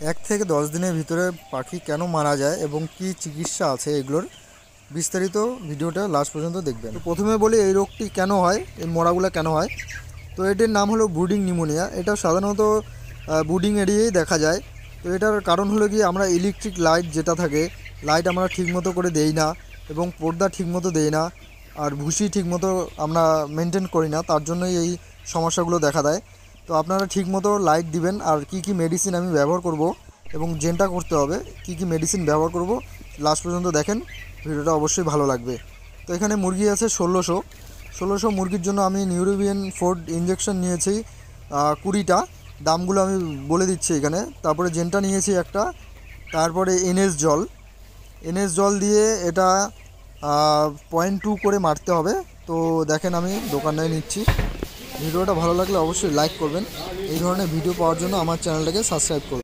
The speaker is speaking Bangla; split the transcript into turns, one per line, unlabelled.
1 থেকে 10 দিনের ভিতরে পাখি কেন মারা যায় এবং কি চিকিৎসা আছে এগুলোর বিস্তারিত ভিডিওটা লাস্ট পর্যন্ত দেখবেন। তো প্রথমে বলি এই রোগটি কেন হয়, এই মরাগুলো কেন হয়। তো এটির নাম হলো ব্রুডিং নিউমোনিয়া। এটা সাধারণত ব্রুডিং এরিয়ায় দেখা যায়। তো এটার কারণ হলো কি, আমরা ইলেকট্রিক লাইট যেটা থাকে, লাইট আমরা ঠিকমতো করে দেই না এবং পর্দা ঠিকমতো দেই না, আর ভুসি ঠিকমতো আমরা মেনটেন করি না, তার জন্যই এই সমস্যাগুলো দেখা দেয়। তো আপনারা ঠিকমতো লাইট দিবেন। আর কি কি মেডিসিন আমি ব্যবহার করব এবং যেটা করতে হবে, কি কি মেডিসিন ব্যবহার করব, লাস্ট পর্যন্ত দেখেন, ভিডিওটা অবশ্যই ভালো লাগবে। তো এখানে মুরগি আছে ১৬০০ মুরগির জন্য আমি নিউরোবিয়ান ফোর্ড ইঞ্জেকশন নিয়েছি 20টা। দামগুলো আমি বলে দিচ্ছি এখানে। তারপরে জেনটা নিয়েছি একটা। তারপরে এনএস জল দিয়ে এটা 0.2 করে মারতে হবে। তো দেখেন আমি দোকানটায় নিচ্ছি। ভিডিওটা ভালো লাগলে অবশ্যই লাইক করবেন। এই ধরনের ভিডিও পাওয়ার জন্য আমার চ্যানেলটাকে সাবস্ক্রাইব করবেন।